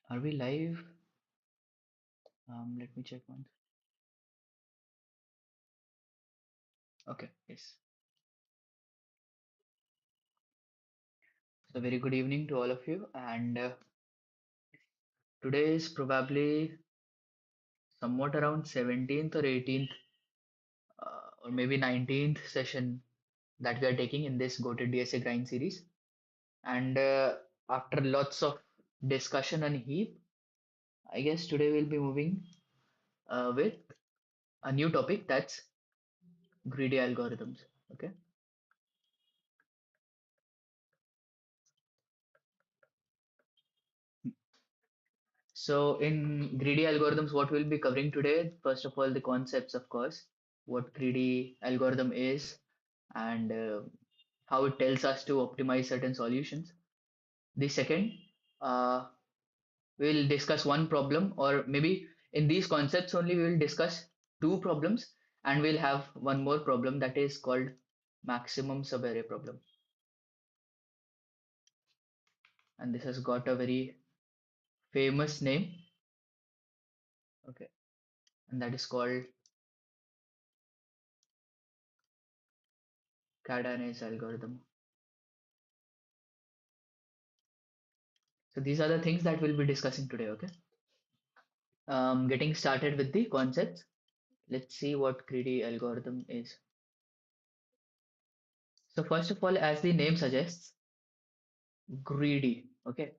Are we live? Let me check once. Okay, yes. So very good evening to all of you. And today is probably somewhat around 17th or 18th or maybe 19th session that we are taking in this Go to DSA grind series. And after lots of discussion on heap, I guess today we'll be moving with a new topic that's greedy algorithms. Okay. So in greedy algorithms, what we'll be covering today, first of all, the concepts, of course, what greedy algorithm is and how it tells us to optimize certain solutions. The second, uh, we'll discuss one problem, or maybe in these concepts only we will discuss two problems, and we'll have one more problem that is called maximum subarray problem. And this has got a very famous name, okay, and that is called Kadane's algorithm. So these are the things that we'll be discussing today, okay? Getting started with the concepts. Let's see what greedy algorithm is. So first of all, as the name suggests, greedy, okay?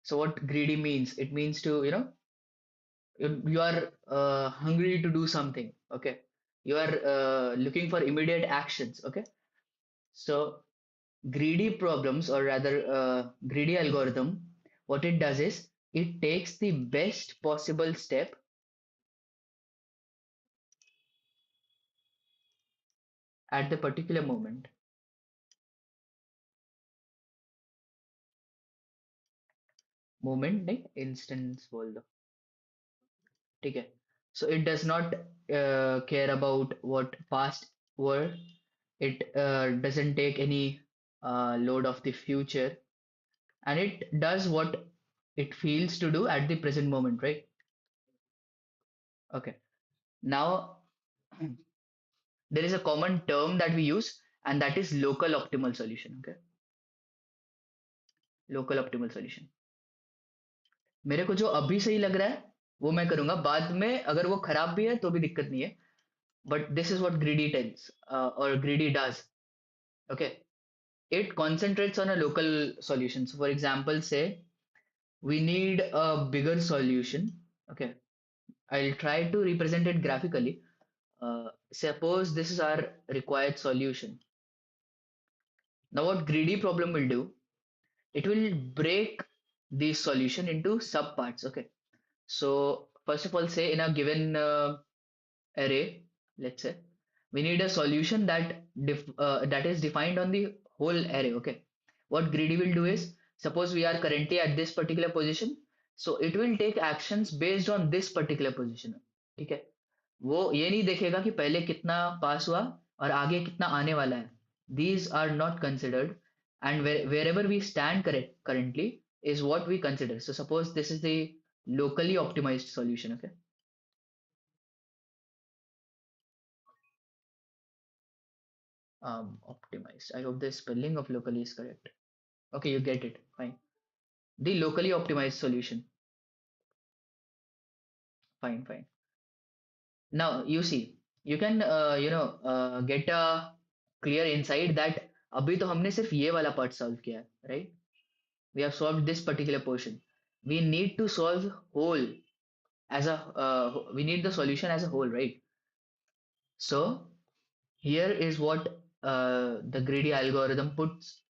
So what greedy means? It means to, you are hungry to do something, okay? You are looking for immediate actions, okay? So greedy problems, or rather greedy algorithm, what it does is it takes the best possible step at the particular moment नहीं instance बोल दो ठीक है so it does not care about what past were it doesn't take any load of the future and it does what it feels to do at the present moment, right? Okay, now there is a common term that we use and that is local optimal solution. Okay, local optimal solution. मेरे को जो अभी सही लग रहा है वो मैं करूंगा, बाद में अगर वो खराब भी है तो भी दिक्कत नहीं है. But this is what greedy tells or greedy does. Okay, it concentrates on a local solution. So for example, say we need a bigger solution. Okay, I'll try to represent it graphically. Suppose this is our required solution. Now what greedy problem will do, it will break the solution into sub parts. Okay, so first of all, say in a given array, let's say we need a solution that is defined on the whole array. Okay, what greedy will do is, suppose we are currently at this particular position, so it will take actions based on this particular position. ठीक है, वो ये नहीं देखेगा कि पहले कितना पास हुआ और आगे कितना आने वाला है. These are not considered, and wherever we stand currently is what we consider. So suppose this is the locally optimized solution. Okay, optimized. I hope the spelling of locally is correct. Okay, you get it. Fine. The locally optimized solution. Fine, fine. Now you see, you can get a clear insight that अभी तो हमने सिर्फ ये वाला part solve किया है, right? We have solved this particular portion. We need to solve whole we need the solution as a whole, right? So here is what the greedy algorithm puts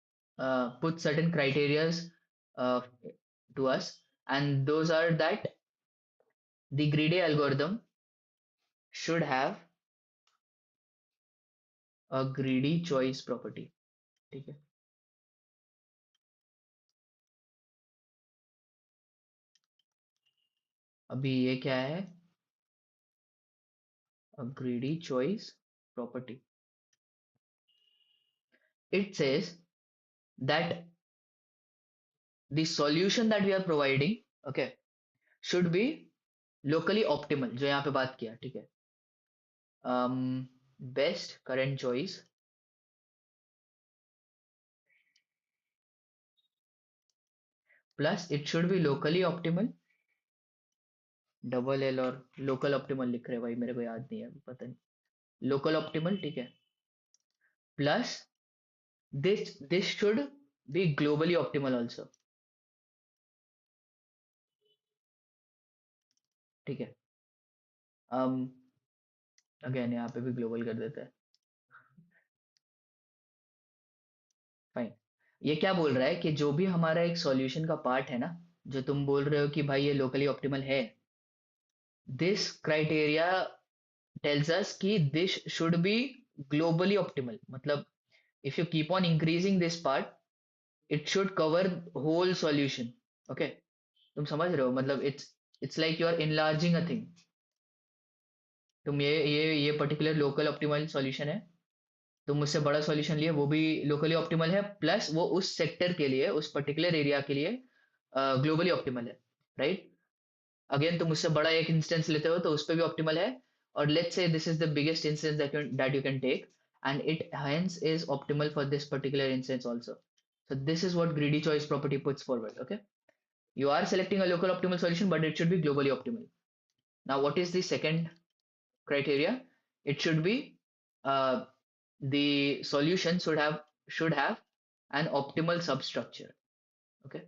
certain criterias uh, to us, and those are that the greedy algorithm should have a greedy choice property. ठीक है, अभी ये क्या है? a greedy choice property. It says that the solution that we are providing, okay, should be locally optimal, जो यहाँ पे बात किया, ठीक है. Best current choice plus it should be locally optimal. Double L और लोकल ऑप्टिमल लिख रहे हैं भाई, मेरे को याद नहीं है, पता नहीं. लोकल ऑप्टिमल, ठीक है. Plus this should be globally optimal also, ठीक है. um अगेन यहाँ पे भी ग्लोबल कर देते हैं. फाइन. ये क्या बोल रहा है कि जो भी हमारा एक सॉल्यूशन का पार्ट है ना, जो तुम बोल रहे हो कि भाई ये लोकली ऑप्टिमल है, दिस क्राइटेरिया टेल्स अस कि this should be globally optimal. मतलब if you keep on increasing this part, it should cover whole solution. Okay, तुम समझ रहे हो, मतलब it's like you are enlarging a thing. तुम ये पर्टिकुलर लोकल ऑप्टिमल सॉल्यूशन है, तुम मुझसे बड़ा सॉल्यूशन लिए, वो भी लोकली ऑप्टिमल है, प्लस वो उस सेक्टर के लिए, उस पर्टिकुलर एरिया के लिए ग्लोबली ऑप्टिमल है, राइट. अगेन तुम मुझसे बड़ा एक इंस्टेंस लेते हो तो उस पर भी ऑप्टिमल है, और let's say this is the biggest instance that you can take, and it hence is optimal for this particular instance also. So this is what greedy choice property puts forward. Okay, you are selecting a local optimal solution, but it should be globally optimal. Now what is the second criteria? It should be uh, the solution should have an optimal substructure. Okay,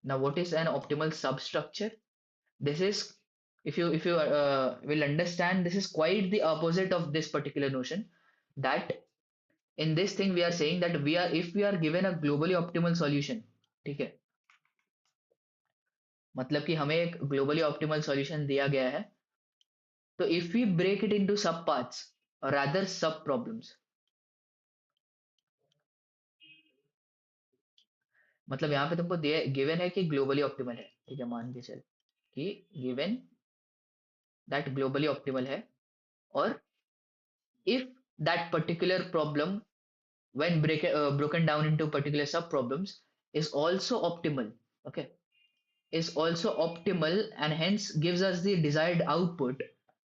now what is an optimal substructure? This is, if you will understand, this is quite the opposite of this particular notion. That in this thing we are saying that we are, if we are given a globally optimal solution, ठीक है, मतलब कि हमें एक globally optimal solution दिया गया है, तो if we break it into sub parts और रादर सब प्रॉब्लम्स, मतलब यहाँ पे तुमको गिवन है कि ग्लोबली ऑप्टिमल है, ठीक है, मान के चल कि गिवन दैट ग्लोबली ऑप्टिमल है, और if that particular problem when broken down into particular sub problems is also optimal, okay, is also optimal and hence gives us the desired output,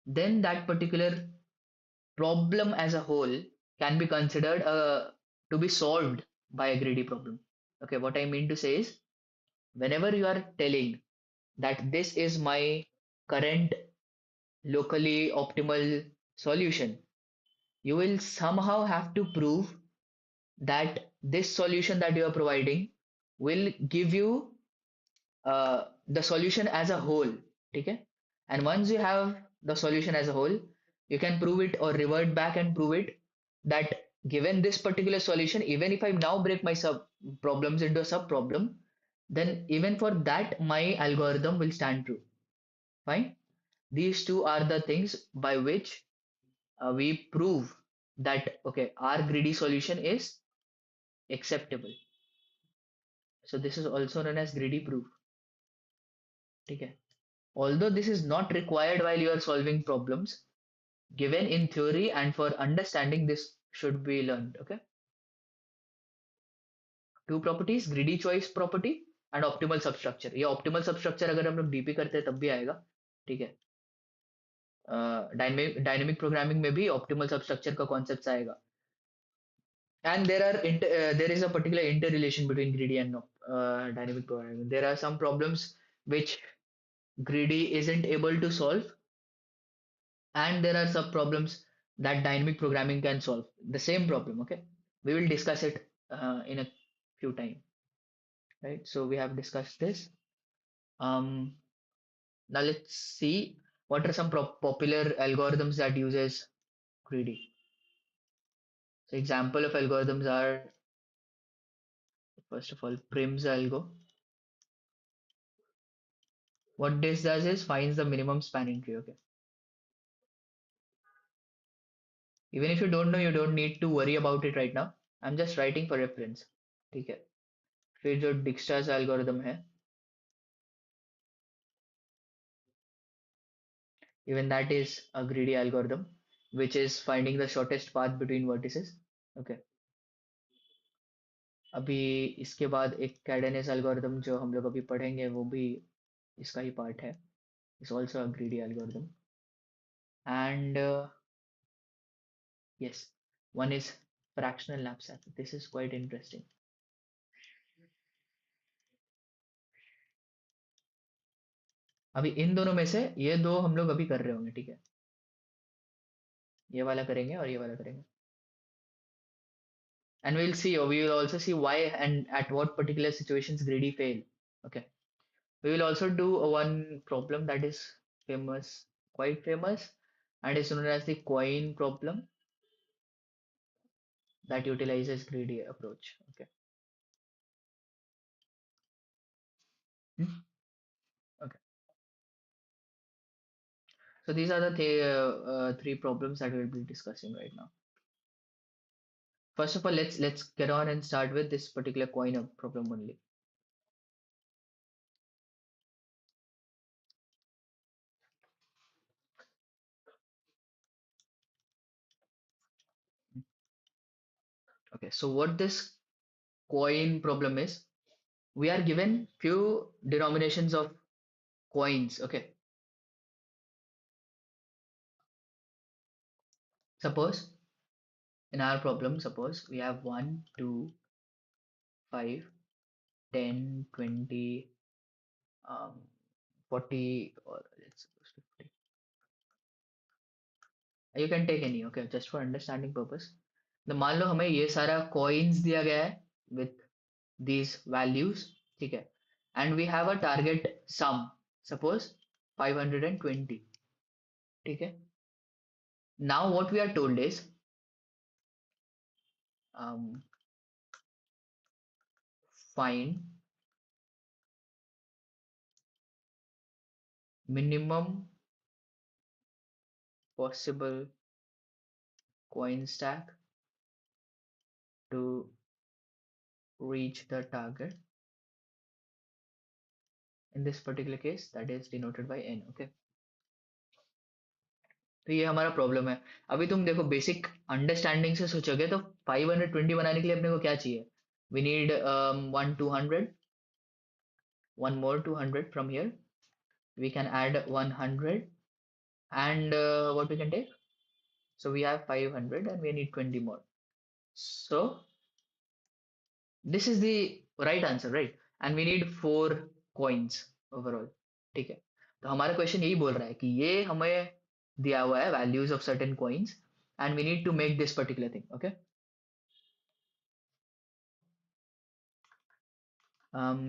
then that particular problem as a whole can be considered to be solved by a greedy problem. Okay, what I mean to say is, whenever you are telling that this is my current locally optimal solution, you will somehow have to prove that this solution that you are providing will give you the solution as a whole. Okay, and once you have the solution as a whole, you can prove it or revert back and prove it that given this particular solution, even if I now break my sub problems into a sub problem, then even for that my algorithm will stand true. Fine. These two are the things by which we prove that okay, our greedy solution is acceptable. So this is also known as greedy proof. Okay. Although this is not required while you are solving problems, given in theory and for understanding this should be learned. Okay. Two properties, greedy choice property and optimal substructure. ये optimal substructure अगर हम लोग DP करते हैं तब भी आएगा. ठीक है. डायनेमिक प्रोग्रामिंग में भी ऑप्टिमल सबस्ट्रक्चर का कॉन्सेप्ट आएगा. And there is a particular interrelation between greedy and dynamic programming. There are some problems which greedy isn't able to solve, and there are sub problems that dynamic programming can solve the same problem. Okay, we will discuss it in a few time, right? So we have discussed this. um Now let's see what are some popular algorithms that uses greedy. So example of algorithms are, first of all, prim's algo. What this does is finds the minimum spanning tree. Okay, even if you don't know, you don't need to worry about it right now. I'm just writing for reference. ठीक है. फिर जो डिक्स्ट्रास algorithm है, even that is a greedy algorithm, which is finding the shortest path between vertices. Okay. अभी इसके बाद एक कैडेनेस algorithm जो हम लोग अभी पढ़ेंगे वो भी इसका ही पार्ट है. It's also a greedy algorithm. And yes, one is fractional knapsack. This is quite interesting. अभी इन दोनों में से ये दो हम लोग अभी कर रहे होंगे, ठीक है. ये वाला करेंगे और ये वाला करेंगे. And we'll see, or we will also see why and at what particular situations greedy fail. Okay. We will also do a one problem that is famous, quite famous, and is known as the coin problem that utilizes greedy approach. Okay. Hmm? Okay. So these are the three problems that we'll be discussing right now. First of all, let's get on and start with this particular coin problem only. Okay. So what this coin problem is, we are given few denominations of coins. Okay. Suppose in our problem, suppose we have 1, 2, 5, 10, 20, um, 40, or let's suppose 50. You can take any, okay, just for understanding purpose. तो मान लो हमें ये सारा coins दिया गया है with these values, ठीक है, and we have a target sum, suppose 520, ठीक है. Now what we are told is um, find minimum possible coin stack to reach the target. In this particular case, that is denoted by n. Okay. तो ये हमारा problem है. अभी तुम देखो basic understanding से सोचोगे तो 520 बनाने के लिए अपने को क्या चाहिए. We need 200, one more 200 from here. We can add 100, and what we can take. So we have 500 and we need 20 more. So this is the right answer, right? And we need 4 coins overall. ठीक है. तो हमारा question यही बोल रहा है कि ये हमें दिया हुआ है values of certain coins and we need to make this particular thing. Okay.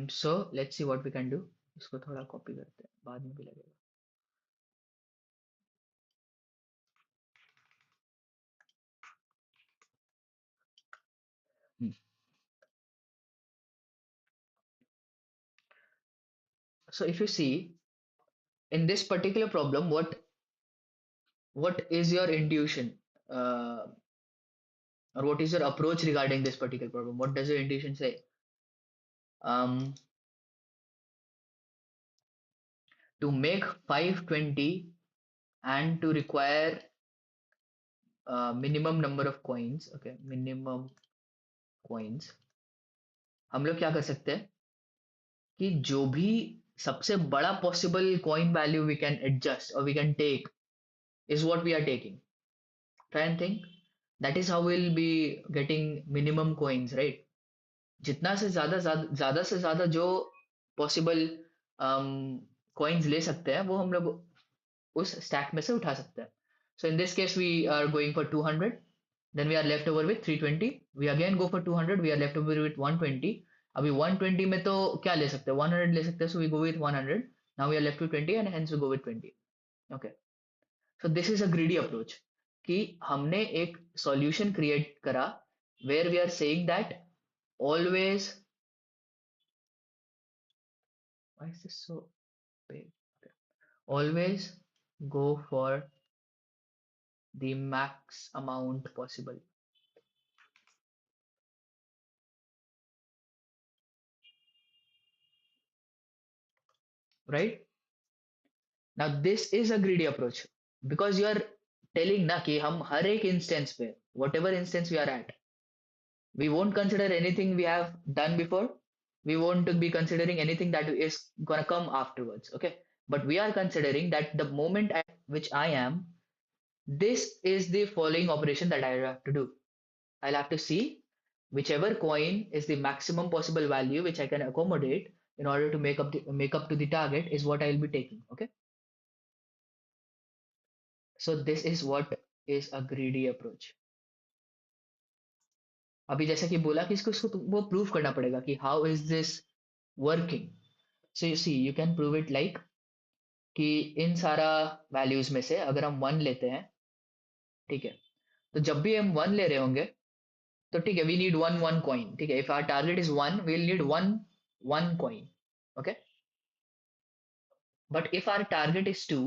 So let's see what we can do. इसको थोड़ा कॉपी करते हैं, बाद में भी लगेगा. Hmm. So if you see in this particular problem, what is your intuition, uh, or what is your approach regarding this particular problem? What does your intuition say? Um, to make 520 and to require minimum number of coins. Okay, minimum coins. हम लोग क्या कर सकते हैं कि जो भी सबसे बड़ा possible coin value we can adjust or we can take is what we are taking. Try and think. That is how we'll be getting minimum coins, right? जितना से ज्यादा से ज्यादा जो पॉसिबल coins ले सकते हैं वो हम लोग उस स्टैक में से उठा सकते हैं. So in this case we are going for 200, then we are left over with 320. We again go for 200, we are left over with 120. अभी 120 में तो क्या ले सकते हैं, 100 ले सकते हैं, so we go with 100. Now we are left with 20 and hence we go with 20. Okay. So this is a greedy approach कि हमने एक solution create करा where we are saying that always, why is this so big? Okay. Always go for the max amount possible, right? Now this is a greedy approach because you are telling ना कि हम हर एक instance पे whatever instance we are at, we won't consider anything we have done before. We won't be considering anything that is gonna come afterwards. Okay, but we are considering that the moment at which I am, this is the following operation that I have to do. I'll have to see whichever coin is the maximum possible value which I can accommodate in order to make up to the target is what I'll be taking. Okay, so this is what is a greedy approach. अभी जैसा कि बोला कि इसको इसको वो prove करना पड़ेगा कि how is this working. So you see you can prove it like कि इन सारा वैल्यूज में से अगर हम वन लेते हैं, ठीक है, तो जब भी हम वन ले रहे होंगे तो ठीक है we need one one coin. ठीक है, if our target is one we will need one one coin. Okay, but if our target is 2,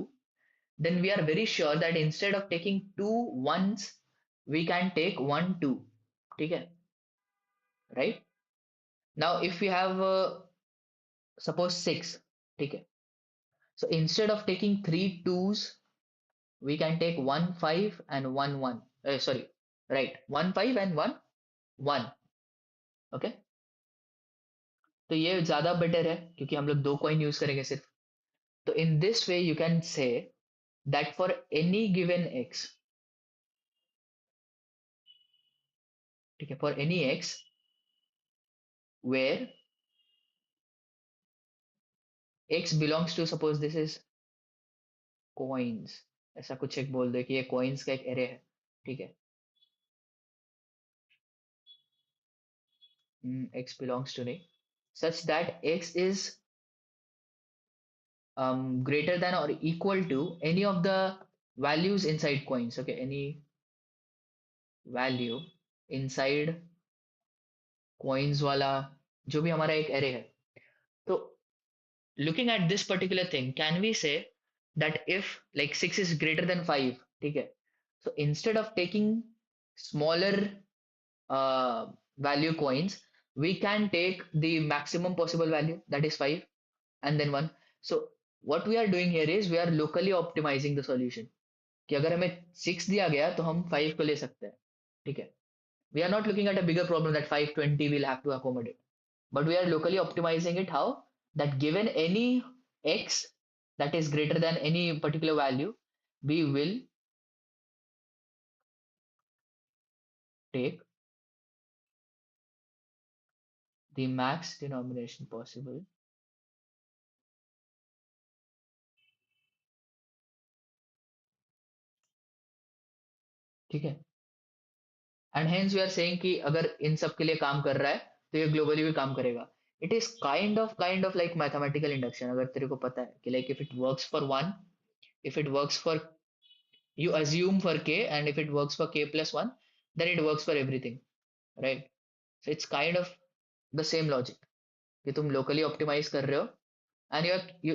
then we are very sure that instead of taking two ones, we can take 1 2. Okay, right? Now if we have suppose 6, okay, so instead of taking three twos, we can take 1 5 and 1 1. Sorry, right, 1 5 and 1 1. Okay, तो ये ज्यादा better है क्योंकि हम लोग दो coin use करेंगे सिर्फ. तो in this way you can say that for any given x, ठीक है, for any x where x belongs to, suppose this is coins, ऐसा कुछ एक बोल दे कि ये coins का एक array है. ठीक है, x belongs to नहीं, such that x is greater than or equal to any of the values inside coins. Okay, any value inside coins वाला जो भी हमारा एक array है. तो looking at this particular thing, can we say that if like 6 is greater than 5, ठीक है, so instead of taking smaller value coins, we can take the maximum possible value, that is 5, and then 1. So what we are doing here is we are locally optimizing the solution कि अगर हमें 6 दिया गया तो हम 5 को ले सकते हैं. ठीक है, we are not looking at a bigger problem that 520 will have to accommodate, but we are locally optimizing it. How? That given any x that is greater than any particular value, we will take the max denomination possible. ठीक है, and hence we are saying कि अगर इन सब के लिए काम कर रहा है तो ये ग्लोबली भी काम करेगा. It is kind of like mathematical induction. अगर तेरे को पता है कि like if it works for one, if it works for, you assume for k, and if it works for k plus 1, then it works for everything, right? So it's kind of the same logic कि तुम locally optimize कर रहे हो, and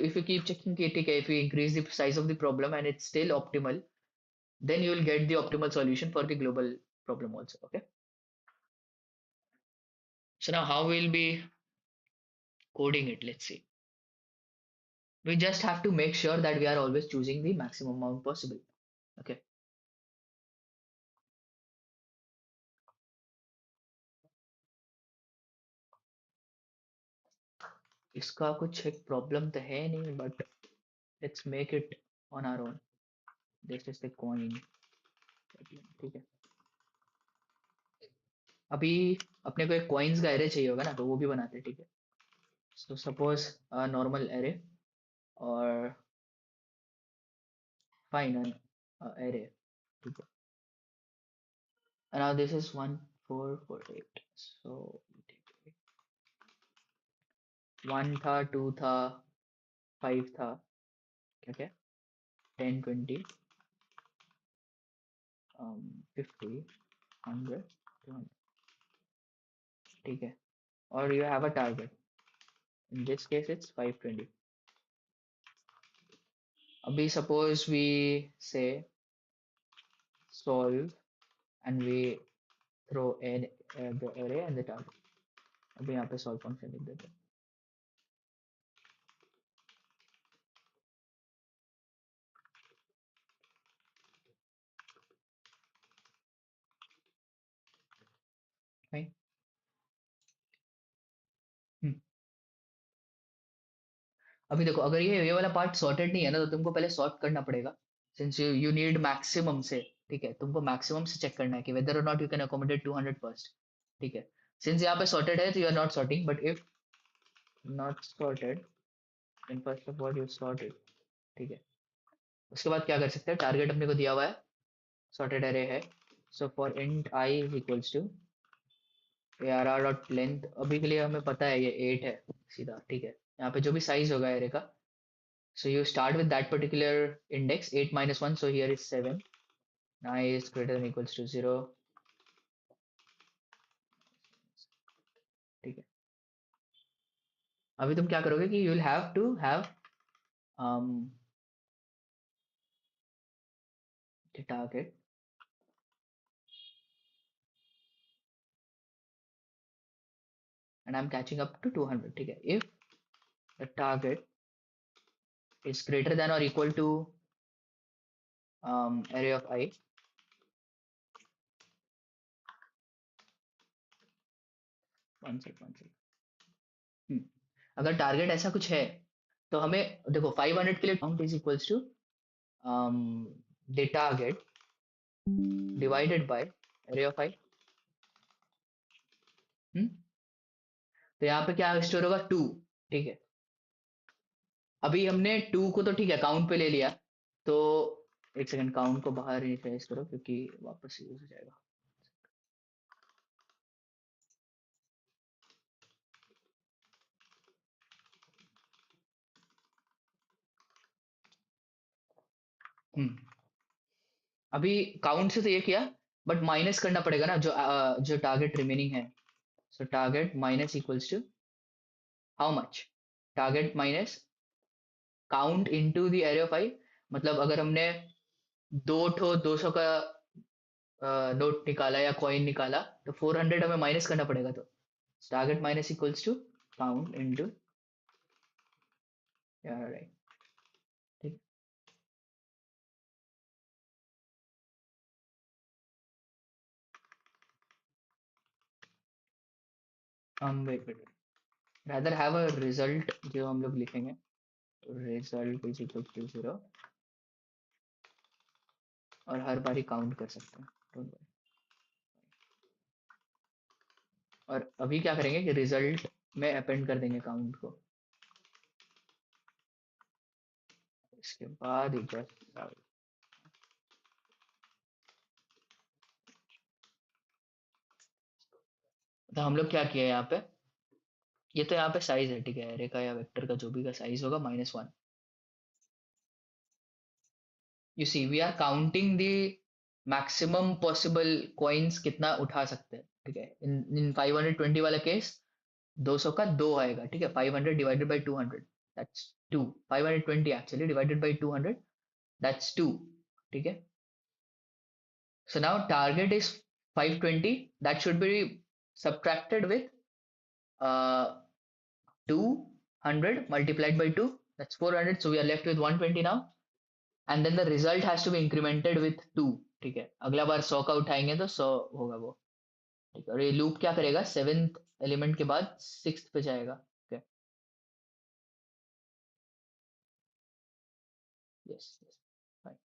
if you keep checking कि ठीक है, if you increase the size of the problem and it's still optimal, then you will get the optimal solution for the global problem also. Okay, so now how we'll be coding it, let's see. We just have to make sure that we are always choosing the maximum amount possible. Okay, इसका कुछ एक problem तो है नहीं, but let's make it on our own. This is the coin. ठीक है, अभी अपने को एक कॉइन्स का एरे चाहिए होगा ना, तो वो भी बनाते हैं. ठीक है, सो सपोज नॉर्मल एरे और फाइन एरे. ठीक है, and now this is 1 4 4 8. So 1 था, 2 था, 5 था. ओके, 10 20 50 100 200. ठीक है, और you have a target. In this case it's 520. अभी suppose we say solve and we throw the array and the target. अभी यहाँ पे solve function लिख देते हैं. फाइन। हम्म। अभी देखो, अगर ये वाला पार्ट सॉर्टेड नहीं है ना, तो तुमको पहले सॉर्ट करना पड़ेगा। सिंस यू नीड मैक्सिमम से, ठीक है, तुमको मैक्सिमम से चेक करना है कि वेदर और not you can accommodate 200 first. ठीक है, सिंस यहाँ पे सॉर्टेड है तो you are not sorting, but if not sorted then first of all you sort it. ठीक है, उसके बाद क्या कर सकते हैं, टारगेट अपने को दिया हुआ है, सॉर्टेड एरे है। So for int I is equals to ARR dot length, अभी के लिए हमें पता है ये 8 है सीधा। ठीक है, यहाँ पे जो भी साइज होगा एरे का, so you start with that particular index 8 minus 1, so here is 7. I is greater than equals to 0. ठीक है, अभी तुम क्या करोगे कि you will have to have um, the target, and I'm catching up to 200. ठीक है, if the target is greater than or equal to array of I, one sec, अगर टारगेट ऐसा कुछ है तो हमें देखो 500 के लिए count is equals to the target divided by array of I। तो यहाँ पे क्या स्टोर होगा, 2। ठीक है, अभी हमने 2 को तो ठीक है काउंट पे ले लिया, तो एक सेकंड, काउंट को बाहर इनिशियलाइज करो क्योंकि वापस यूज हो जाएगा। हम्म, अभी काउंट से तो ये किया, बट माइनस करना पड़ेगा ना जो टारगेट रिमेनिंग है। So target minus equals to how much, target minus count into the array of I. मतलब अगर हमने 200 का नोट निकाला या कॉइन निकाला, तो 400 हमें माइनस करना पड़ेगा। तो target minus equals to count into, right, ठीक। हम wait wait rather have a result जो हम लोग लिखेंगे, result is equal to 0, और हर बारी काउंट कर सकते हैं, don't worry। और अभी क्या करेंगे कि रिजल्ट में अपेंड कर देंगे काउंट को, इसके बाद ही जस्ट, तो हम लोग क्या किया यहाँ पे, ये तो यहाँ पे साइज है, ठीक है, एरे का या वेक्टर का जो भी का साइज होगा -1। You see we are counting the maximum possible coins कितना उठा सकते हैं। ठीक है, इन 520 वाला केस 200 का 2 आएगा। ठीक है, 500 divided by 200, that's 2। 520 actually divided by 200, that's 2। ठीक है, so now target is 520, that should be subtracted with 200 multiplied by 2, that's 400, so we are left with 120 now, and then the result has to be incremented with 2। ठीक है, अगला बार 100 का उठाएंगे तो 100 होगा वो। ठीक है, और ये लूप क्या करेगा, 7th एलिमेंट के बाद 6th पे जाएगा। ठीक है, yes yes, fine,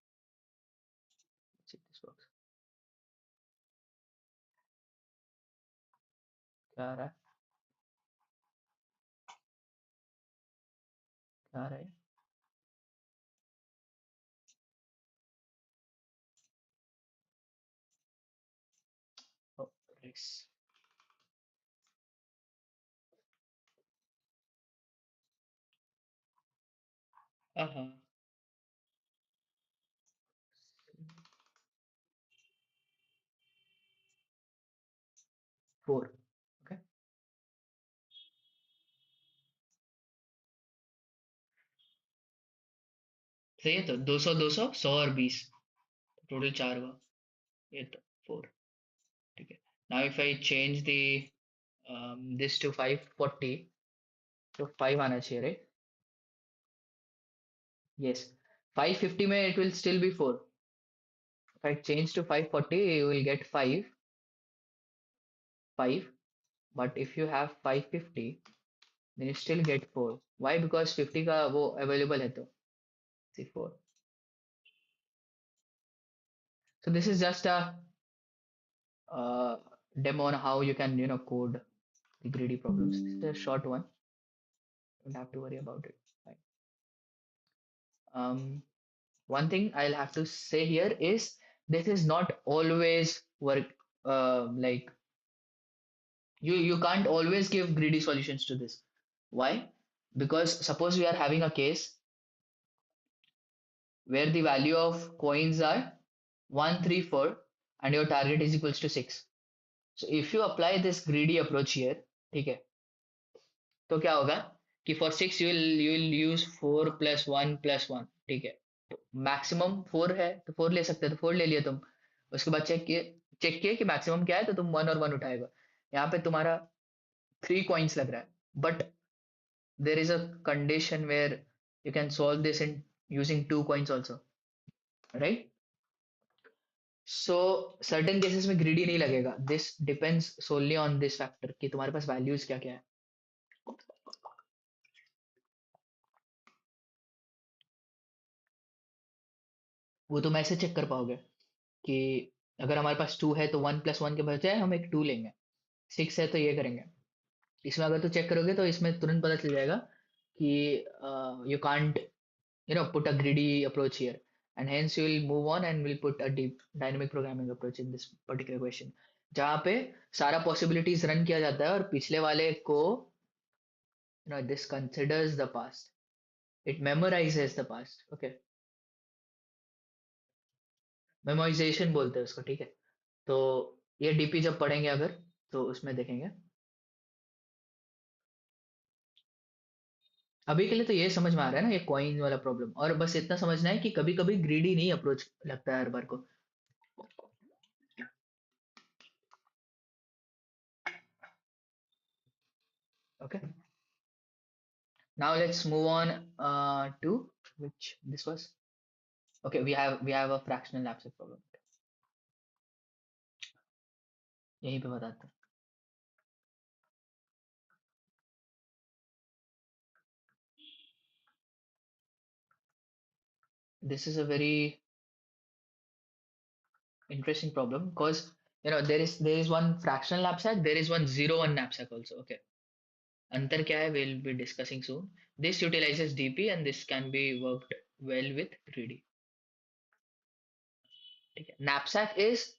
this works. क्या आ रहा है, क्या आ रहा है, oh, race। हाँ, 4। ओके, सही है, तो 200 200 100 और 20, टोटल 4 हुआ, ये तो 4। ठीक है, now if I change the this to 540, तो 5 आना चाहिए, राइट, yes, 550 में it will still be 4, if I change to 540 you will get 5, 5, but if you have 550, then you still get 4. Why? Because 50 का वो available है तो see 4. So this is just a uh, demo on how you can code the greedy problems. This is a short one. Don't have to worry about it. Fine. One thing I'll have to say here is this is not always work. Like you can't always give greedy solutions to this. Why? Because suppose we are having a case where the value of coins are 134 and your target is equals to 6. So if you apply this greedy approach here, ठीक है, तो क्या होगा कि for 6 you will use 4 plus 1 plus 1, ठीक है, तो maximum 4 है तो 4 ले सकते हो, तो 4 ले लिया तुम, उसके बाद चेक किए कि मैक्सिमम क्या है, तो तुम 1 और 1 उठाएगा, यहाँ पे तुम्हारा 3 कॉइन्स लग रहा है, but there is a condition where you can solve this in using 2 coins also, right? So certain cases में greedy नहीं लगेगा, this depends solely on this factor कि तुम्हारे पास values क्या क्या है. वो तुम ऐसे चेक कर पाओगे कि अगर हमारे पास 2 है तो 1 plus 1 के बजाय हम एक 2 लेंगे, 6 है तो ये करेंगे. इसमें अगर तू चेक करोगे तो इसमें तुरंत पता चल जाएगा कि you can't put a greedy approach here, and hence you will move on and will put a deep dynamic programming approach in this particular question, जहाँ पे सारा possibilities रन किया जाता है और पिछले वाले को this considers the past, it memorizes the past. Okay, memorization बोलते हैं उसको, ठीक है. तो ये डीपी जब पढ़ेंगे अगर, तो उसमें देखेंगे. अभी के लिए तो ये समझ में आ रहा है ना, ये कॉइन वाला प्रॉब्लम, और बस इतना समझना है कि कभी कभी ग्रीडी नहीं अप्रोच लगता है हर बार को. Okay, now let's move on to which this was. Okay, we have a fractional lapse problem. यहीं पे बताते हैं. This is a very interesting problem because there is one fractional knapsack, there is one 0 1 knapsack also. Okay, अंतर क्या है we'll be discussing soon. This utilizes DP and this can be worked well with greedy. ठीक है, knapsack is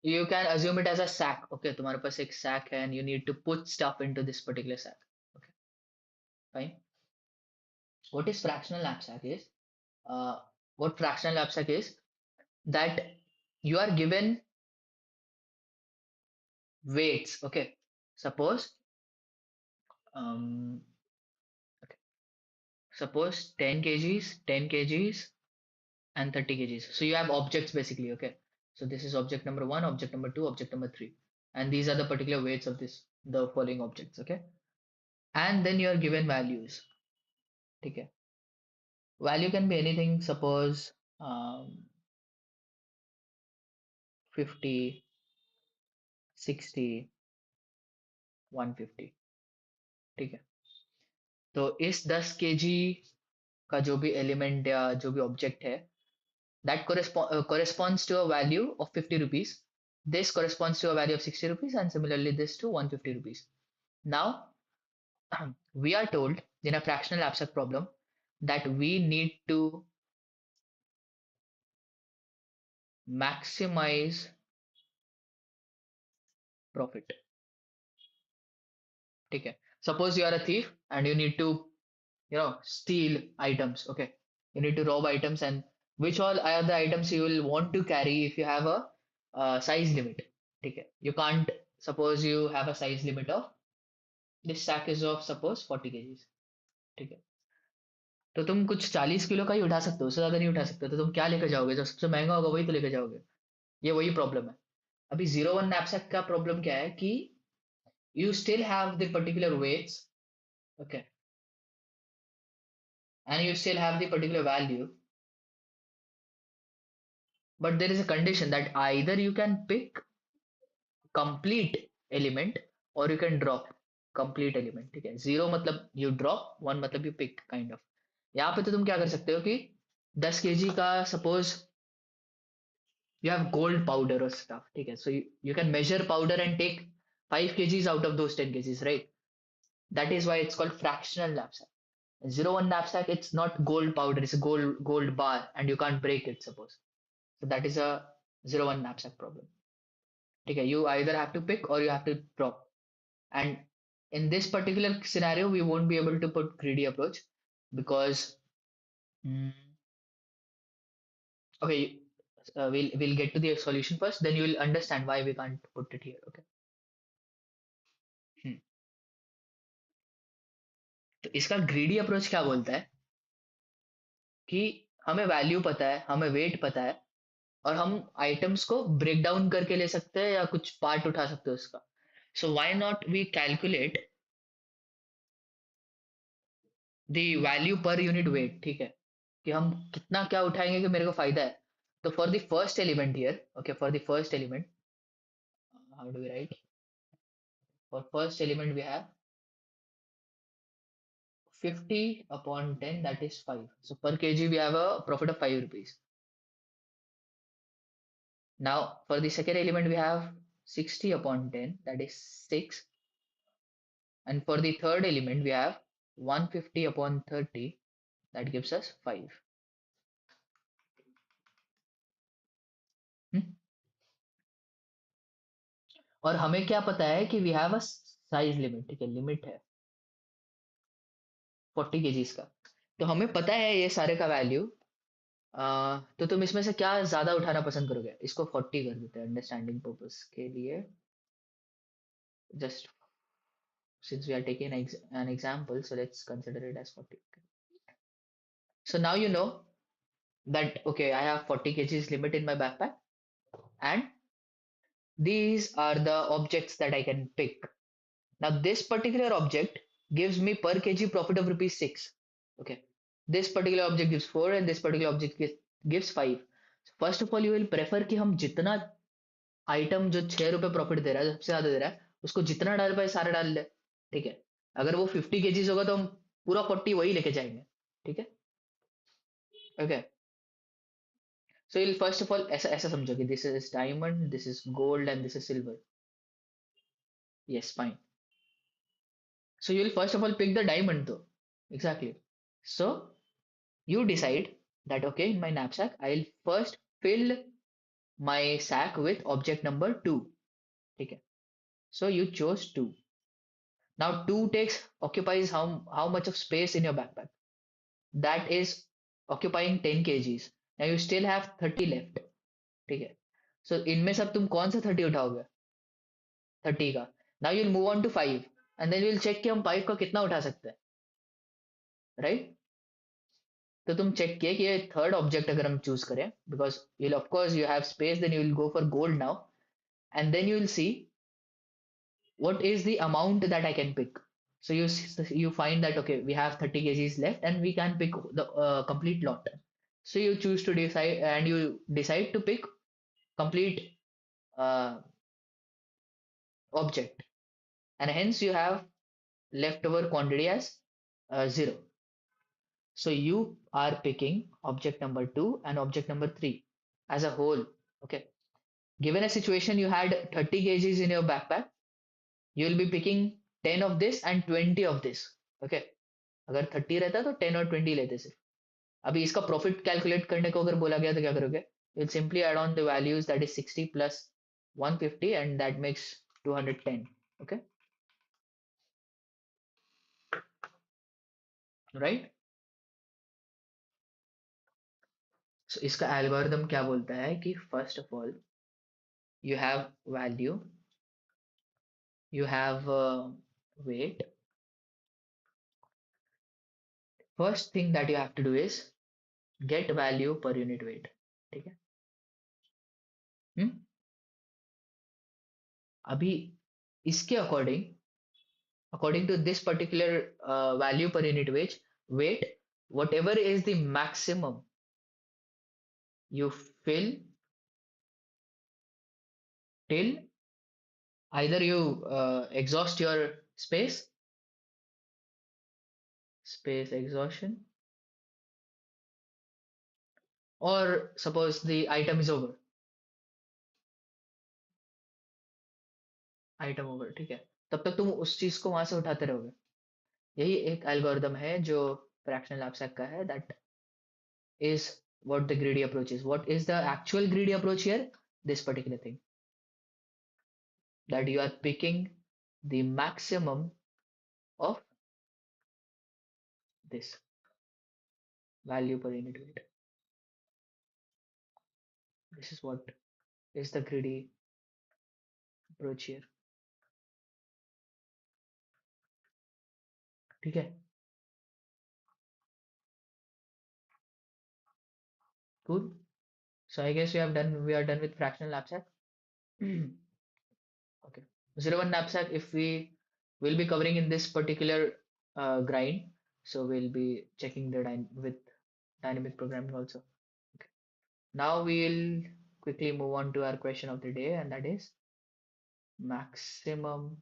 you can assume it as a sack. Okay, तुम्हारे पास एक sack है and you need to put stuff into this particular sack. Okay, fine. What is fractional knapsack is uh, what fractional knapsack is that you are given weights. Okay, suppose um okay, suppose 10 kgs, 10 kgs, and 30 kgs. So you have objects basically. Okay, so this is object number 1, object number 2, object number 3, and these are the particular weights of the following objects. Okay, and then you are given values. Okay, value can be anything. Suppose 50, 60, 150. ठीक है, तो इस 10 KG का जो भी element या जो भी ऑब्जेक्ट है, that corresponds to a value of 50 rupees. This corresponds to a value of 60 rupees, and similarly this to 150 rupees. Now we are told in a fractional abstract problem that we need to maximize profit. ठीक है, suppose you are a thief and you need to steal items. Okay, you need to rob items, and which all are the items you will want to carry if you have a size limit. ठीक है, you can't, suppose you have a size limit of this sack is of suppose 40 kgs. ठीक है, तो तुम कुछ 40 kilo का ही उठा सकते हो, उससे ज्यादा नहीं उठा सकते, तो तुम क्या लेकर जाओगे, जो सबसे महंगा होगा वही तो लेकर जाओगे. ये वही प्रॉब्लम है. अभी 0 1 knapsack का प्रॉब्लम क्या है कि you still have the particular weights. Okay, and you still have the particular value, but there is a condition that either you can pick complete element और you can drop complete element, ठीक है। Zero मतलब you drop, one मतलब you pick kind of. यहाँ पे तो तुम क्या कर सकते हो कि 10 kg का suppose you have gold powder or stuff, ठीक है। So you can measure powder and take 5 kgs out of those 10 kgs, right? That is why it's called fractional knapsack. 0 1 knapsack, it's not gold powder, it's a gold bar and you can't break it, suppose. So that is a 0 1 knapsack problem. Okay, you either have to pick or you have to drop. And in this particular scenario, we won't be able to put greedy approach because mm, okay, we'll get to the solution first, then you will understand why we can't put it here. Okay. Hmm. तो इसका greedy approach क्या बोलता है कि हमें value पता है, हमें वेट पता है, और हम आइटम्स को ब्रेक डाउन करके ले सकते हैं या कुछ पार्ट उठा सकते हैं उसका। So why not we calculate the value per unit weight, ठीक है, कि हम कितना क्या उठाएंगे कि मेरे को फायदा है। तो for the first element here, okay, for the first element, how do we write, for first element we have 50 upon 10, that is 5. So per kg we have a profit of 5 rupees. Now for the second element we have 60 upon 10, that is 6. And for the third element we have 150 upon 30, that gives us 5. Hmm? और हमें क्या पता है कि we have a size limit, ठीक है, limit है 40 kgs का। तो हमें पता है ये सारे का वैल्यू। तो तुम इसमें से क्या ज्यादा उठाना पसंद करोगे? इसको 40 कर देते हैं अंडरस्टैंडिंग पर्पस के लिए, just since we are taking an example, so let's consider it as 40. So now you know that, okay, I have 40 kgs limit in my backpack, and these are the objects that I can pick. Now this particular object gives me per kg profit of rupees 6. Okay. This particular object gives 4 and this particular object gives 5. So first of all, you will prefer कि हम जितना item जो 6 रुपए profit दे रहा है, सबसे ज्यादा दे रहा है, उसको जितना डाल पाए सारा डाल ले, ठीक है। अगर वो 50 kgs होगा तो हम पूरा 40 वही लेके जाएंगे, ठीक है। Okay, so will first of all ऐसा ऐसा समझो कि this is diamond, this is gold and this is silver. Yes, fine. So you will first of all pick the diamond, तो exactly. So you decide that, okay, in my knapsack I'll first fill my sack with object number 2, okay, so you chose 2. Now 2 takes occupies how much of space in your backpack? That is occupying 10 kgs. Now you still have 30 left, ठीक है। So इनमें सब तुम कौन सा 30 उठाओगे? 30 का। Now you'll move on to 5 and then we'll check कि हम 5 का कितना उठा सकते हैं, राइट। तो तुम चेक किए कि ये थर्ड ऑब्जेक्ट अगर हम चूज करें, because you'll of course you have space, then you will go for gold now, and then you will see what is the amount that I can pick. So you find that, okay, we have 30 kgs left and we can pick the complete lot. So you choose to decide and you decide to pick complete uh, object, and hence you have leftover quantity as 0. So you are picking object number 2 and object number 3 as a whole. Okay. Given a situation you had 30 kgs in your backpack, you will be picking 10 of this and 20 of this. Okay. अगर 30 रहता तो 10 और 20 लेते सिर्फ। अभी इसका profit calculate करने को अगर बोला गया तो क्या करोगे? You will simply add on the values, that is 60 plus 150 and that makes 210. Okay. Right. So इसका एल्गोरिथम क्या बोलता है कि first of all you have value, you have weight. First thing that you have to do is get value per unit weight, ठीक है। हम्म। अभी इसके according to this particular value per unit weight, whatever is the maximum you fill till Either you exhaust your space exhaustion, or suppose the item is over, item over, ठीक है, तब तक तुम उस चीज को वहां से उठाते रहोगे। यही एक एल्गोरिदम है जो फ्रैक्शनल एब्स्ट्रैक्ट का है, that is what the greedy approach is. What is the actual greedy approach here? This particular thing, that you are picking the maximum of this value per unit weight. This is what is the greedy approach here. ठीक है, cool. So I guess we are done with fractional knapsack. Okay. 01 knapsack, if we will be covering in this particular grind, so we'll be checking the with dynamic programming also. Okay. Now we'll quickly move on to our question of the day, and that is maximum.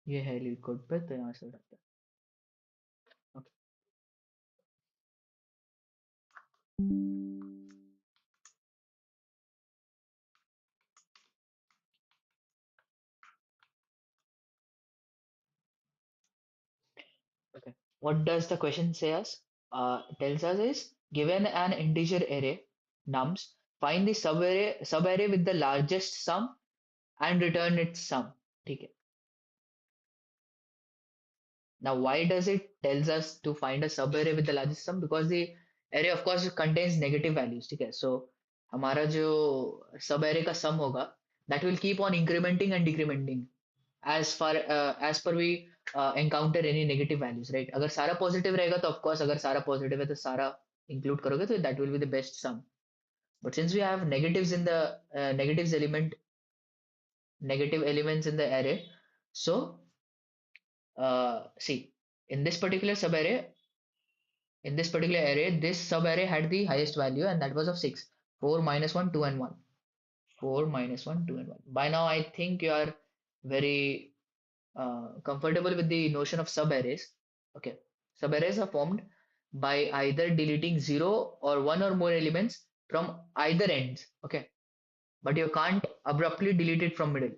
ये है leet code पे, तो यहाँ से उठाते हैं। Okay. What does the question say us? Tells us is, given an integer array nums, find the subarray with the largest sum and return its sum. ठीक है. Now, why does it tells us to find a subarray with the largest sum? Because the array, of course, contains negative values. ठीक है. So हमारा जो subarray का sum होगा, that will keep on incrementing and decrementing as per we encounter any negative values, right? अगर सारा positive रहेगा तो of course, अगर सारा positive है तो सारा include करोगे तो that will be the best sum. But since we have negatives in the negative elements in the array, so see, in this particular subarray, this subarray had the highest value, and that was of 6. 4 minus 1, 2 and 1. 4 minus 1, 2 and 1. By now I think you are very comfortable with the notion of subarrays. Okay, subarrays are formed by either deleting 0 or 1 or more elements from either ends. Okay, but you can't abruptly delete it from middle.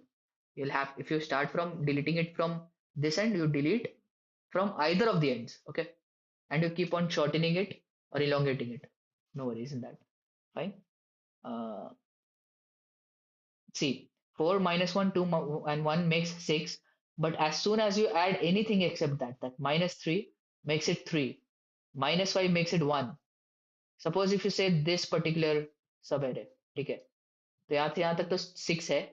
You'll have, if you start from deleting it from this end, you delete from either of the ends. Okay, and you keep on shortening it or elongating it. No worries in that. Fine. Uh, See, 4 minus 1, 2 and 1 makes 6. But as soon as you add anything except that minus 3 makes it 3. Minus 5 makes it 1. Suppose if you say this particular subarray, ठीक है, तो यहाँ से यहाँ तक तो 6 है.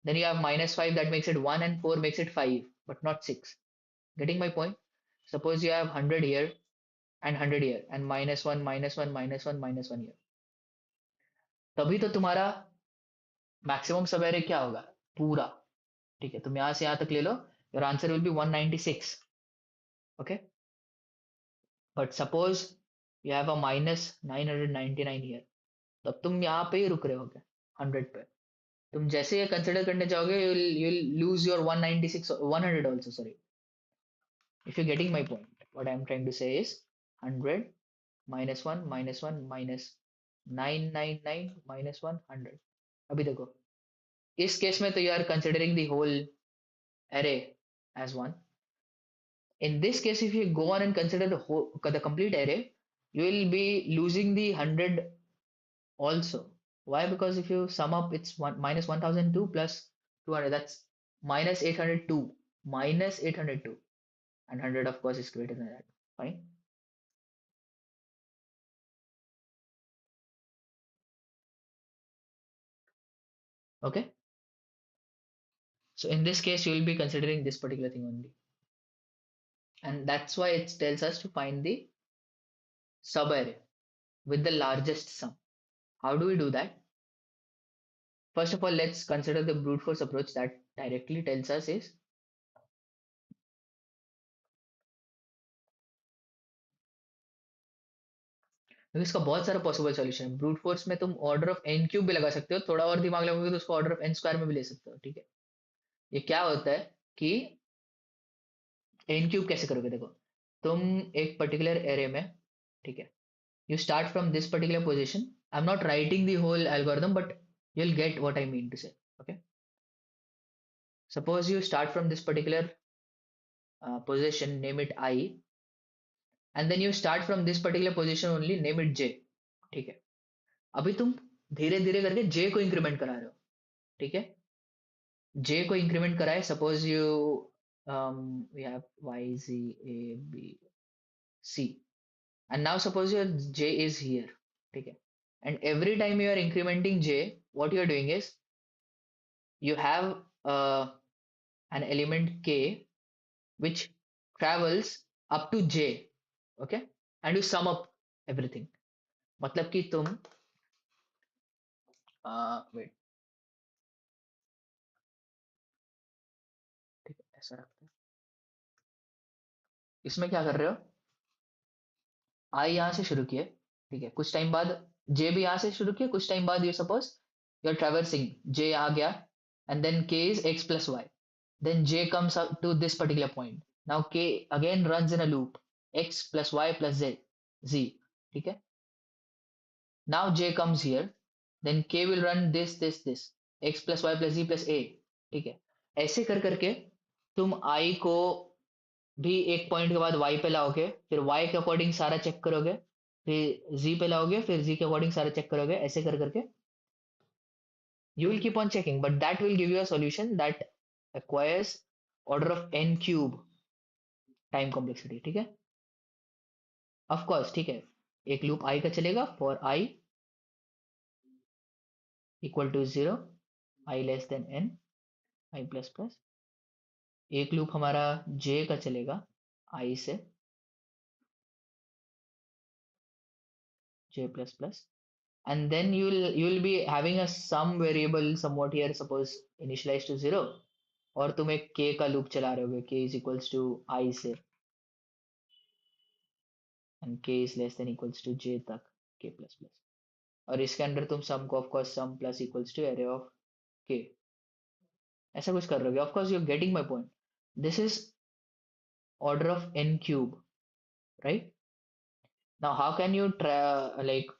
Then you have minus 5 that makes it 1 and 4 makes it 5, but not 6. Getting my point? Suppose you have 100 here and 100 here and minus 1, minus 1, minus 1, minus 1 here. तभी तो तुम्हारा मैक्सिमम सवेरे क्या होगा, पूरा. ठीक है, तुम यहां से यहां तक ले लो, your answer will be 196. Okay, but suppose you have a minus 999 here, तब तुम यहाँ पे ही रुक रहे होगे 100 पे. तुम जैसे ये कंसिडर करने जाओगे, you will lose your 196 100 also, sorry. If you getting my point, what I am trying to say is 100 minus 1 minus 1 minus 999 minus 1 100. अभी देखो, इस केस में तो you are considering the whole array as one. In this case, if you go on and consider the complete array, you will be losing the 100 also. Why? Because if you sum up, it's minus 1002 plus 200, that's minus 802. Minus 802. And 100, of course, is greater than that. Fine. Okay. So in this case, you will be considering this particular thing only. And that's why it tells us to find the subarray with the largest sum. How do we do that? First of all, let's consider the brute force approach that directly tells us is क्योंकि इसका बहुत सारा possible solution है। Brute force में तुम order of N cube भी लगा सकते हो, थोड़ा और दिमाग लगाओगे तो उसको ऑर्डर ऑफ एन स्क्वायर में भी ले सकते हो, ठीक है। ये क्या होता है कि एन क्यूब कैसे करोगे, देखो तुम एक पर्टिकुलर एरे में, ठीक है, you start from this particular position. I'm not writing the whole algorithm, but you'll get what I mean to say. Okay, suppose you start from this particular position, name it I, and then you start from this particular position only, name it J. ठीक है, अभी तुम धीरे धीरे करके J को increment करा रहे हो, ठीक है। J को इंक्रीमेंट कराए, suppose you we have Y Z A B C, and now suppose your J is here, ठीक है, and every time you are incrementing J, what you are doing is you have an element k which travels up to j, okay, and you sum up everything। मतलब कि तुम wait, ठीक है, ऐसा रखते हैं। इसमें क्या कर रहे हो, आई यहाँ से शुरू किए, ठीक है, कुछ टाइम बाद जे भी यहाँ से शुरू किए, कुछ टाइम बाद you suppose you are traversing J यहाँ गया, and then K is X plus Y, then j comes up to this particular point, now k again runs in a loop, x plus y plus z, ठीक है। Now j comes here, then k will run this, x plus y plus z plus a, ठीक है। ऐसे कर करके तुम i को भी एक पॉइंट के बाद y पे लाओगे, फिर y के अकॉर्डिंग सारा चेक करोगे, फिर z पे लाओगे, फिर z के अकॉर्डिंग सारा चेक करोगे, ऐसे कर करके you will keep on checking, but that will give you a solution that acquires order of n cube time complexity, ठीक है। ऑफ कोर्स, ठीक है, एक लूप i का चलेगा for i equal to 0, i less than n, i plus plus. एक loop हमारा j का चलेगा i से j plus plus, and then you will be having a some variable somewhat here, suppose initialized to 0, और तुम एक k का loop चला रहे होगे, k is equals to i से, and k is less than equals to j तक, k plus plus, और इसके अंदर तुम सम को of course sum plus equals to array of k, ऐसा कुछ कर रहे हो। Of course you are getting my point, this is order of n cube, right? Now how can you like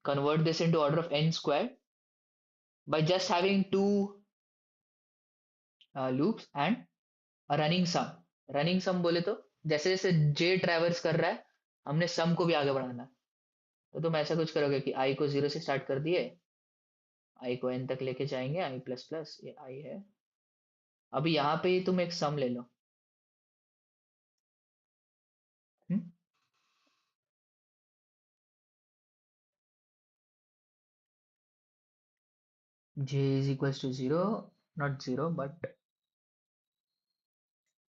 convert this into order of n square? By just having two loops and a running sum। Running sum बोले तो जैसे जैसे j traverse कर रहा है, हमने सम को भी आगे बढ़ाना है, तो तुम ऐसा कुछ करोगे कि i को 0 से स्टार्ट कर दिए, i को n तक लेके जाएंगे, i प्लस प्लस, ये i है। अभी यहाँ पे ही तुम एक सम ले लो, j is equals to 0, not 0 but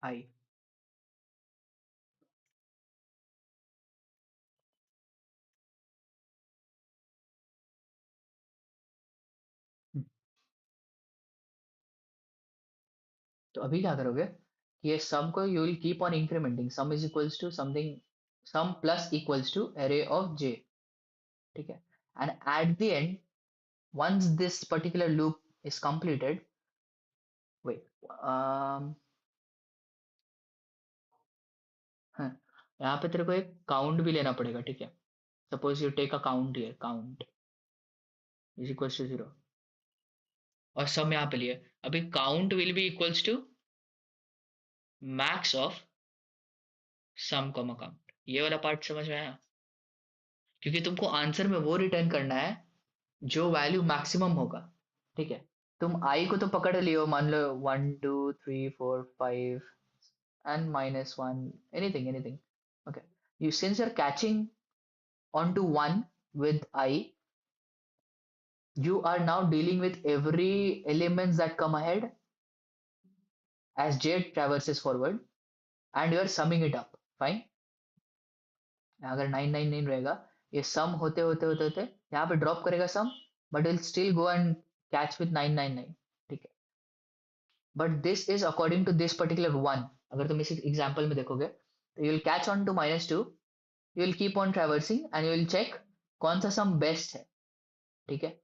i। तो अभी क्या करोगे कि ये सम को you will keep on incrementing, sum is equals to something, sum plus equals to array of j, ठीक है। And at the end, once this particular loop is completed, wait, हाँ, यहाँ पे तेरे को एक काउंट भी लेना पड़ेगा, ठीक है। Suppose you take a count here, count is equals to 0, और सम यहाँ पे लिए, अभी count will be equals to max of sum comma count. ये वाला पार्ट समझ में आया, क्योंकि तुमको आंसर में वो रिटर्न करना है जो वैल्यू मैक्सिमम होगा, ठीक है। तुम आई को तो पकड़ लियो, मान लो 1 2 3 4 5 and -1, anything, okay, you since you're catching onto 1 with I, you are now dealing with every elements that come ahead as j traverses forward, and you are summing it up, fine। अगर 999 रहेगा, ये सम होते होते होते होते यहाँ पे drop करेगा sum, but will still go and catch with 999, ठीक है। But this is according to this particular one. अगर तुम इस एग्जाम्पल में देखोगे तो you will catch on to -2, you will keep on traversing and you will check कौन सा सम बेस्ट है, ठीक है।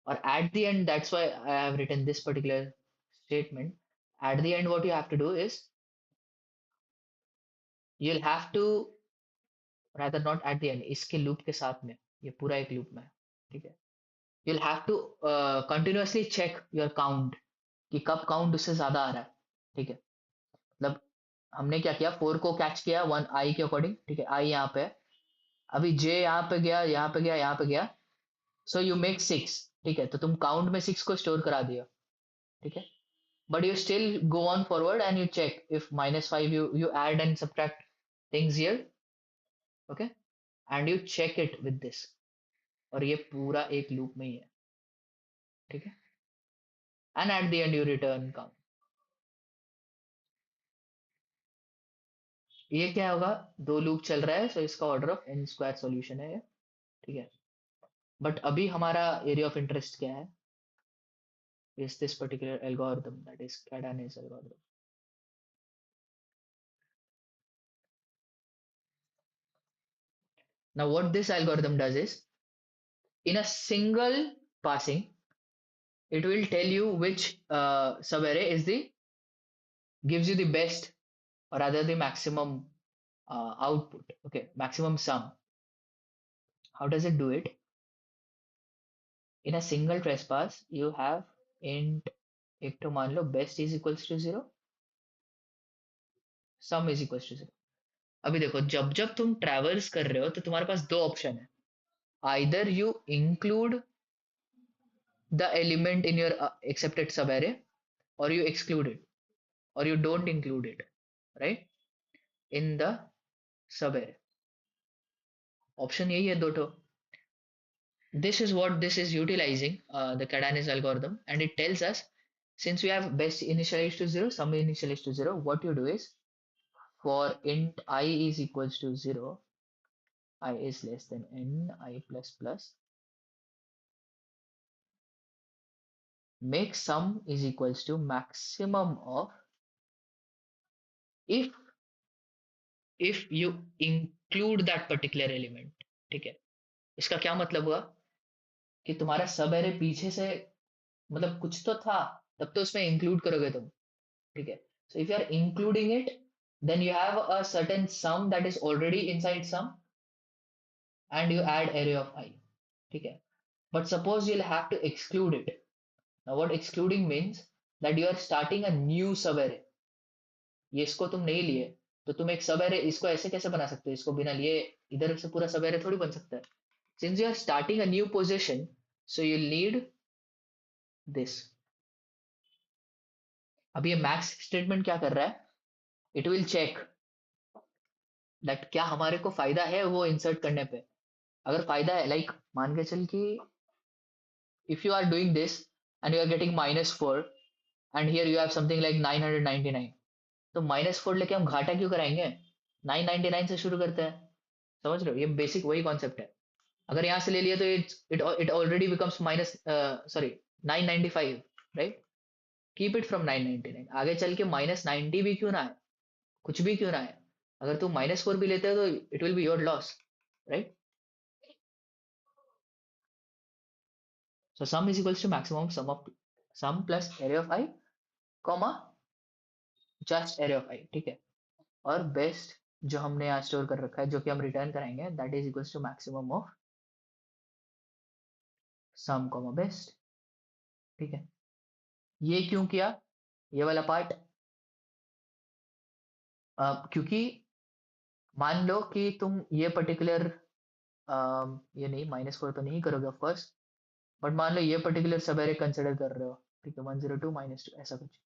और at the end that's why I have written this particular statement, at the end what you have to do is you will have to, rather not at the end, इसके loop के साथ में, ये पूरा एक लूप में है, ठीक है। you'll have to continuously check your count कि कब काउंट उससे ज्यादा आ रहा है, ठीक है। मतलब हमने क्या किया, 4 को कैच किया 1 आई के अकॉर्डिंग, ठीक है, आई यहाँ पे है, अभी जे यहाँ पे गया, यहाँ पे गया, यहाँ पे गया, सो यू मेक 6, ठीक है, तो तुम काउंट में 6 को स्टोर करा दिया, ठीक है। But you still go on forward and you check if -5, you add and subtract things here, okay, and you check it with this, और ये पूरा एक लूप में ही है, ठीक है। And at the and you return count. ये क्या होगा, दो लूप चल रहा है, सो इसका order of n square solution है ये, ठीक है। बट अभी हमारा एरिया ऑफ इंटरेस्ट क्या है, is this particular algorithm, that is Kadane's algorithm. Now what this algorithm does is, in a single passing, it will tell you which subarray is the, gives you the best, or rather the maximum output, okay, maximum sum. How does it do it? In a single trespass, you have int, एक तो मान लो best is equals to 0, sum is equals to 0. अभी देखो, जब जब तुम traverse कर रहे हो तो तुम्हारे पास दो ऑप्शन है, either you include the element in your accepted subarray, or you exclude it, or you don't include it, right, in the subarray. Option यही है दो ठो. This is what this is utilizing, the Kadane's algorithm, and it tells us, since we have best initialized to 0, sum initialized to 0, what you do is, for int I is equals to 0, I is less than n, I plus plus, make sum is equals to maximum of, if you include that particular element, ठीक है। इसका क्या मतलब हुआ कि तुम्हारा सब array पीछे से, मतलब कुछ तो था, तब तो उसमें इंक्लूड करोगे तुम, ठीक है। So if you are including it, then you have a certain sum that is already inside sum, and you add array of I, ठीक है। But suppose you'll have to exclude it. Now what excluding means, that you are starting a new subarray. ये इसको तुम नहीं लिए, तो तुम एक सब एरे इसको ऐसे कैसे बना सकते हो, इसको बिना लिए इधर से पूरा सब एरे थोड़ी बन सकता है। Since you are starting a new position, so you'll need this. अब ये मैक्स स्टेटमेंट क्या कर रहा है, इट विल चेक दैट क्या हमारे को फायदा है वो इंसर्ट करने पे। अगर फायदा है, लाइक मान के चल कि if you are doing this and you are getting -4, and here you have something like 999, तो -4 लेके हम घाटा क्यों कराएंगे, 999 से शुरू करते हैं। समझ रहे हो, ये बेसिक वही कॉन्सेप्ट है। अगर यहाँ से ले लिया तो it already becomes minus, sorry, 995, right. Keep it from 999, आगे चल के -90 भी क्यों ना है, कुछ भी क्यों ना है, अगर तुम -4 भी लेते हो तो it will be your loss, right. So sum is equals to maximum sum of sum plus array of I, comma just array of I, ठीक है। और बेस्ट जो हमने यहाँ स्टोर कर रखा है, जो कि हम रिटर्न कराएंगे, that is equals to maximum of sum comma best, ठीक है। ये क्यों किया, ये वाला पार्ट, क्योंकि मान लो कि तुम ये पर्टिकुलर, ये नहीं, -4 तो नहीं करोगे ऑफ कोर्स, बट मान लो ये पर्टिकुलर सब एरे कंसिडर कर रहे हो, ठीक है, 102 -2 ऐसा कुछ,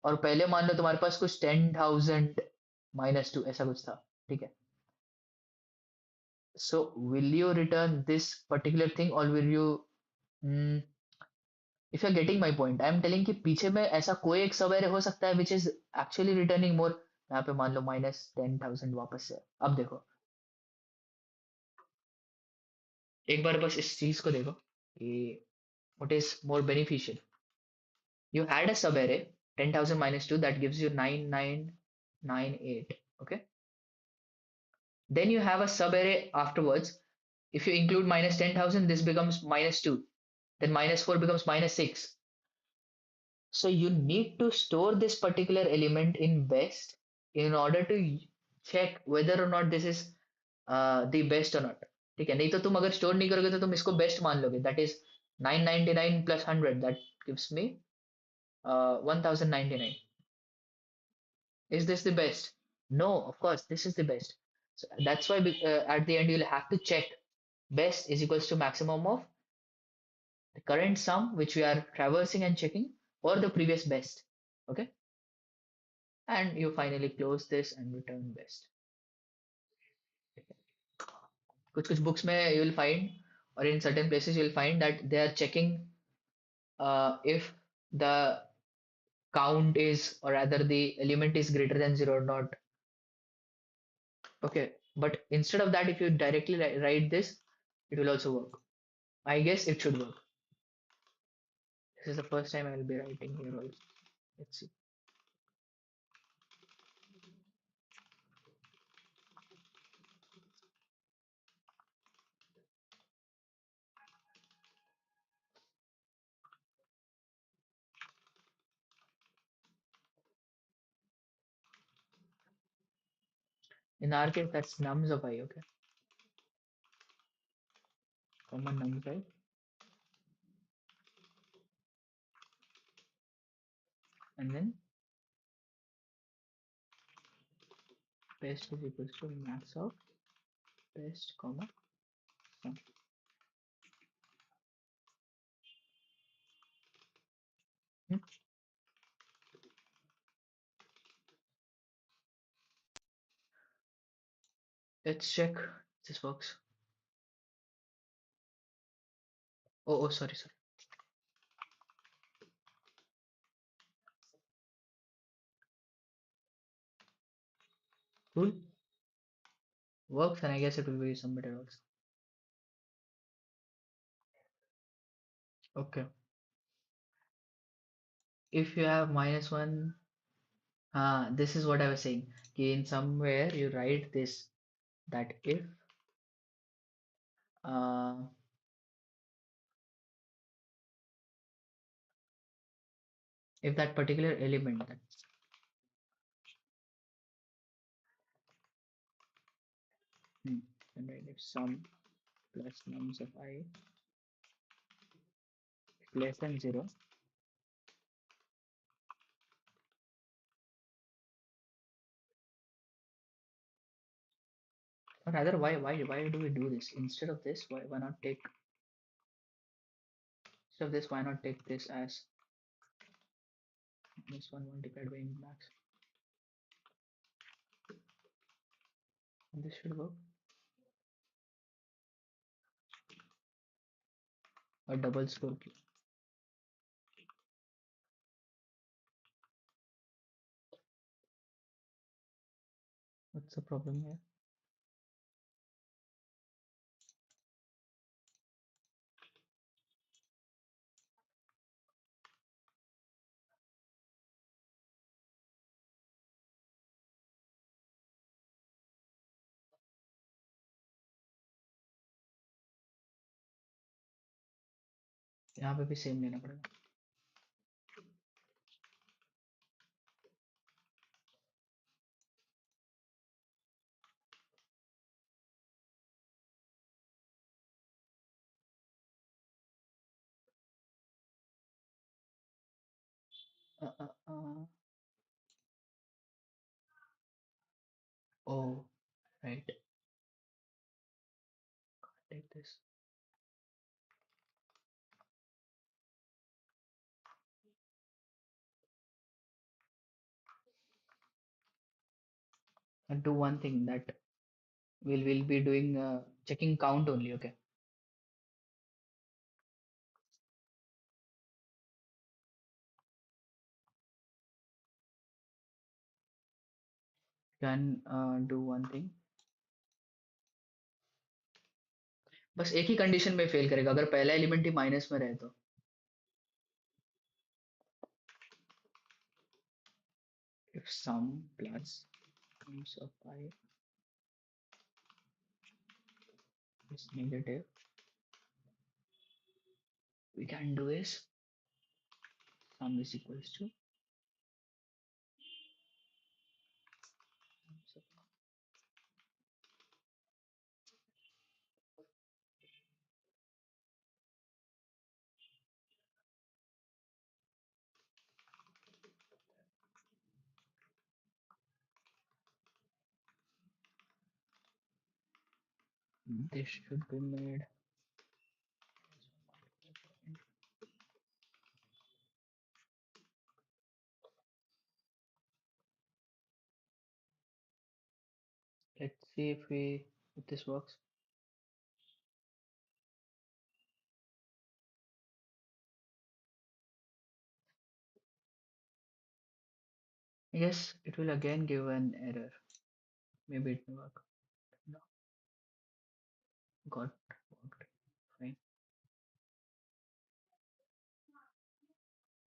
और पहले मान लो तुम्हारे पास कुछ 10,000 -2 ऐसा कुछ था, ठीक है। So will you return this particular thing, और will you, if you are getting my point, I am telling कि पीछे में ऐसा कोई एक सब एरे हो सकता है विच इज एक्चुअली रिटर्निंग मोर। यहाँ पे मान लो -10,000 वापस से, अब देखो, एक बार बस इस चीज को देखो कि what is more beneficial. You had a subarray 10,000 -2 that gives you 9998. Okay. Then you have a subarray afterwards If you include minus 10,000, this becomes minus 2. Then minus 4 becomes minus 6. So you need to store this particular element in best in order to check whether or not this is the best or not. ठीक है, नहीं तो तुम अगर store नहीं करोगे तो तुम इसको बेस्ट मान लोगे. That is 999 plus 100. That gives me 1099. Is this the best? No, of course, this is the best. So that's why at the end you'll have to check best is equals to maximum of the current sum which we are traversing and checking or the previous best. Okay, and you finally close this and return best. कुछ कुछ books में you will find or in certain places you will find that they are checking if the count is or rather the element is greater than zero or not. Okay, but instead of that, if you directly write this, it will also work. I guess it should work. This is the first time I will be writing here also. Let's see. In our case, that's nums of I, okay? Common nums I. And then best is equals to max of best, comma, sum. Hmm. Let's check if this works. Oh, sorry, sorry. Cool. Works, and I guess it will be submitted also. Okay. If you have minus one, this is what I was saying. Okay, in somewhere you write this that uh, if that particular element that then write if sum plus nums of I is less than zero, or rather why do we do this instead of this? Why not take instead of this? Why not take this as minus one multiplied by max? And this should work. A double score key. What's the problem here? यहाँ पे भी same लेना पड़ेगा. Uh, uh, uh. Oh, right. Take this. And do one thing that we'll be doing checking count only. Okay. Can do one thing. बस एक ही condition में fail करेगा अगर पहला एलिमेंट ही माइनस में रहे तो. If sum plus sums of I is negative, we can do is sum is equals to, so this should be made. Let's see if this works. Yes, it will again give an error. Maybe it will work. No, got worked. Fine.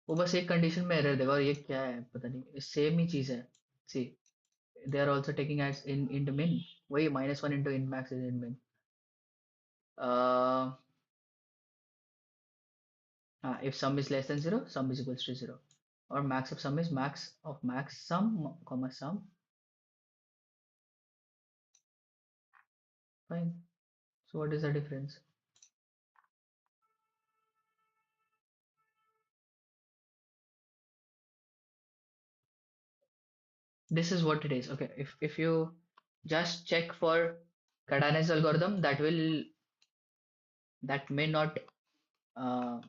वो बस एक condition में error देगा और ये क्या है पता नहीं सेम ही चीज है see they are also taking as in int min वही -1 into int max is int min uh, if sum is less than 0 sum is equals to 0 or max of sum is max of max sum comma sum fine so what is the difference this is what it is okay if you just check for Kadane's algorithm that may not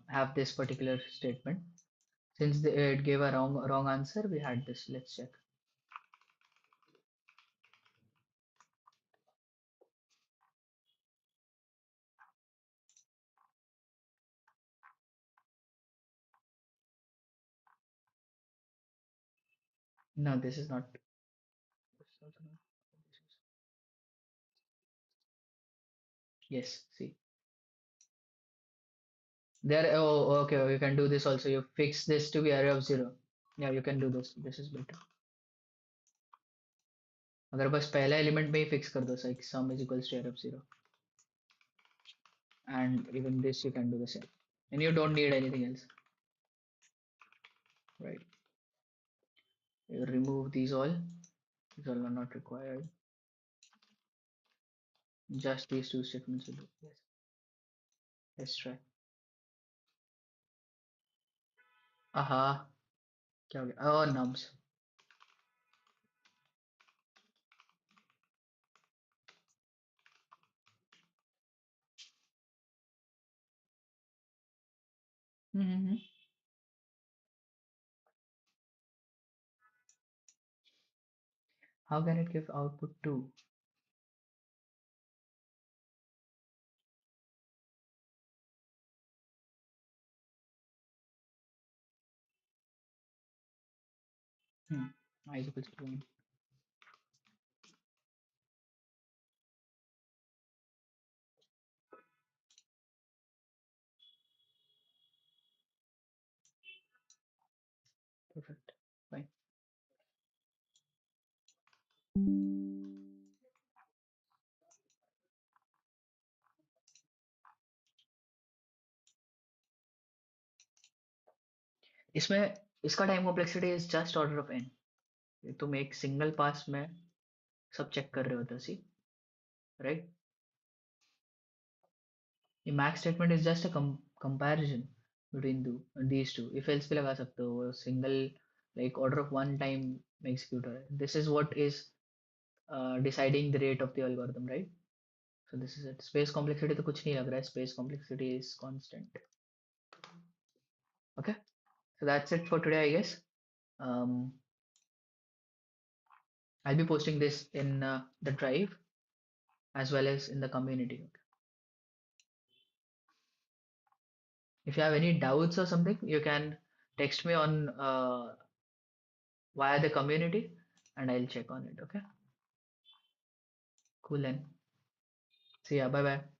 have this particular statement since it gave a wrong answer we had this let's check no this is not this is also not this is, yes see there oh okay you can do this also you fix this to be array of 0 yeah you can do this is better अगर बस पहला element में ही fix कर दो like sum is equals to array of 0 and even this you can do the same and you don't need anything else right you remove these all are not required just these two statements will do yes let's try aha क्या हो गया oh nums mm-hmm. How can it give output 2 hmm. I is equals to 1 perfect fine इसमें इसका time complexity is just order of n तुम एक single pass में सब check कर रहे होते हो सी राइट ये max statement is just a comparison between these two if else भी लगा सकते हो single like order of one time में execute हो रहा है this is what is deciding the rate of the algorithm right so this is it space complexity तो कुछ नहीं लग रहा है space complexity is constant okay so that's it for today I guess um, I'll be posting this in the drive as well as in the community okay? If you have any doubts or something you can text me on via the community and I'll check on it okay cool then see ya bye bye